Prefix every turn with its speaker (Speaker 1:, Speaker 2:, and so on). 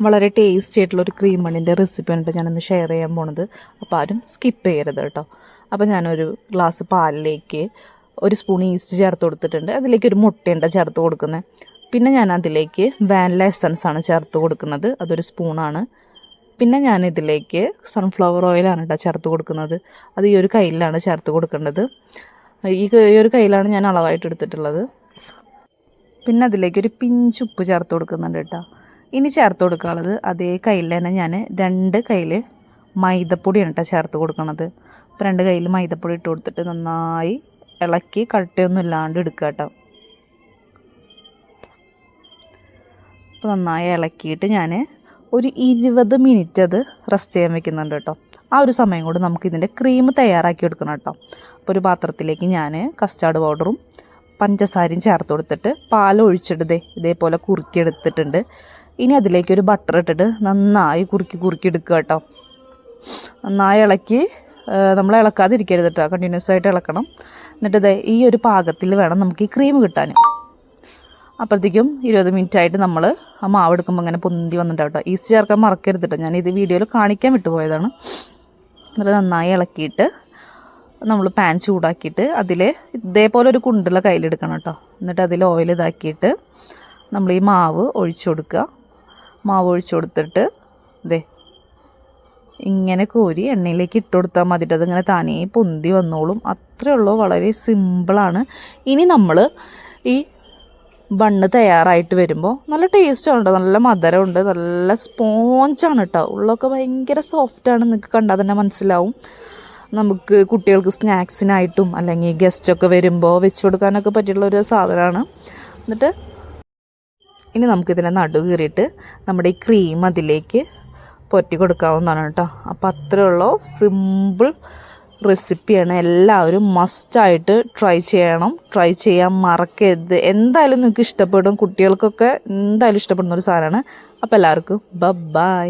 Speaker 1: വളരെ ടേസ്റ്റി ആയിട്ടുള്ളൊരു ക്രീം ബണ്ണിൻ്റെ റെസിപ്പിയാണ് ഞാനൊന്ന് ഷെയർ ചെയ്യാൻ പോണത്. അപ്പോൾ ആരും സ്കിപ്പ് ചെയ്യരുത് കേട്ടോ. അപ്പോൾ ഞാനൊരു ഗ്ലാസ് പാലിലേക്ക് 1 സ്പൂൺ ഈസ്റ്റ് ചേർത്ത് കൊടുത്തിട്ടുണ്ട്. അതിലേക്ക് ഒരു മുട്ടയുണ്ട ചേർത്ത് കൊടുക്കുന്നത്. പിന്നെ ഞാൻ അതിലേക്ക് വാനില എസൻസ് ആണ് ചേർത്ത് കൊടുക്കുന്നത്. അതൊരു സ്പൂണാണ്. പിന്നെ ഞാൻ ഇതിലേക്ക് സൺഫ്ലവർ ഓയിലാണ് കേട്ടോ ചേർത്ത് കൊടുക്കുന്നത്. അത് ഈ ഒരു കയ്യിലാണ് ചേർത്ത് കൊടുക്കേണ്ടത്. ഈ ഒരു കയ്യിലാണ് ഞാൻ അളവായിട്ട് എടുത്തിട്ടുള്ളത്. പിന്നെ അതിലേക്ക് ഒരു പിഞ്ച് ഉപ്പ് ചേർത്ത് കൊടുക്കുന്നുണ്ട് കേട്ടോ. ഇനി ചേർത്ത് കൊടുക്കാനുള്ളത് അതേ കയ്യിൽ തന്നെ ഞാൻ 2 കയ്യിൽ മൈദപ്പൊടിയാണ് കേട്ടോ ചേർത്ത് കൊടുക്കണത്. അപ്പോൾ 2 കയ്യിൽ മൈദപ്പൊടി ഇട്ട് കൊടുത്തിട്ട് നന്നായി ഇളക്കി കട്ടയൊന്നും ഇല്ലാണ്ട് എടുക്കുക കേട്ടോ. അപ്പോൾ നന്നായി ഇളക്കിയിട്ട് ഞാൻ ഒരു 20 മിനിറ്റ് അത് റെസ്റ്റ് ചെയ്യാൻ വെക്കുന്നുണ്ട് കേട്ടോ. ആ ഒരു സമയം കൊണ്ട് നമുക്കിതിൻ്റെ ക്രീം തയ്യാറാക്കി എടുക്കണം കേട്ടോ. അപ്പോൾ ഒരു പാത്രത്തിലേക്ക് ഞാൻ കസ്റ്റാർഡ് പൗഡറും പഞ്ചസാരയും ചേർത്ത് കൊടുത്തിട്ട് പാൽ ഒഴിച്ചിട്ട് ഇതേപോലെ കുറുക്കിയെടുത്തിട്ടുണ്ട്. ഇനി അതിലേക്ക് ഒരു ബട്ടർ ഇട്ടിട്ട് നന്നായി കുറുക്കി എടുക്കുക കേട്ടോ. നന്നായി ഇളക്കി നമ്മൾ ഇളക്കാതിരിക്കരുത് കേട്ടോ, കണ്ടിന്യൂസ് ആയിട്ട് ഇളക്കണം. എന്നിട്ട് ഈ ഒരു പാകത്തിൽ വേണം നമുക്ക് ഈ ക്രീം കിട്ടാൻ. അപ്പോഴത്തേക്കും 20 മിനിറ്റ് ആയിട്ട് നമ്മൾ ആ മാവ് എടുക്കുമ്പോൾ ഇങ്ങനെ പൊന്തി വന്നിട്ടാവും കേട്ടോ. ഈസ്റ്റ് ചേർക്കാൻ മറക്കരുത് കേട്ടോ, ഞാനിത് വീഡിയോയിൽ കാണിക്കാൻ വിട്ടുപോയതാണ്. എന്നിട്ട് നന്നായി ഇളക്കിയിട്ട് നമ്മൾ പാൻ ചൂടാക്കിയിട്ട് അതിൽ ഇതേപോലെ ഒരു കുണ്ടുള്ള കയ്യിലെടുക്കണം കേട്ടോ. എന്നിട്ട് അതിൽ ഓയിൽ ഇതാക്കിയിട്ട് നമ്മൾ ഈ മാവ് ഒഴിച്ചു കൊടുക്കുക. മാവ് ഒഴിച്ചു കൊടുത്തിട്ട് ഇങ്ങനെ കോരി എണ്ണയിലേക്ക് ഇട്ട് കൊടുത്താൽ മതിയിട്ട് അതിങ്ങനെ താനേ പൊന്തി വന്നോളും. അത്രയേ ഉള്ളൂ, വളരെ സിമ്പിളാണ്. ഇനി നമ്മൾ ഈ ബണ്ണ് തയ്യാറായിട്ട് വരുമ്പോൾ നല്ല ടേസ്റ്റാണ് കേട്ടോ, നല്ല മധുരമുണ്ട്, നല്ല സ്പോഞ്ചാണ് കേട്ടോ. ഉള്ളൊക്കെ ഭയങ്കര സോഫ്റ്റാണ്, നിങ്ങൾക്ക് കണ്ടാൽ തന്നെ മനസ്സിലാവും. നമുക്ക് കുട്ടികൾക്ക് സ്നാക്സിനായിട്ടും അല്ലെങ്കിൽ ഗസ്റ്റൊക്കെ വരുമ്പോൾ വെച്ച് കൊടുക്കാനൊക്കെ പറ്റിയുള്ളൊരു സാധനമാണ്. എന്നിട്ട് ഇനി നമുക്കിതിനെ നടു കീറിയിട്ട് നമ്മുടെ ഈ ക്രീം അതിലേക്ക് പൊറ്റി കൊടുക്കാവുന്നതാണ് കേട്ടോ. അപ്പോൾ അത്രയുള്ള സിമ്പിൾ റെസിപ്പിയാണ്. എല്ലാവരും മസ്റ്റായിട്ട് ട്രൈ ചെയ്യണം. ട്രൈ ചെയ്യാൻ മറക്കരുത്. എന്തായാലും നിങ്ങൾക്ക് ഇഷ്ടപ്പെടും, കുട്ടികൾക്കൊക്കെ എന്തായാലും ഇഷ്ടപ്പെടുന്ന ഒരു സാധനമാണ്. അപ്പോൾ എല്ലാവർക്കും ബൈ.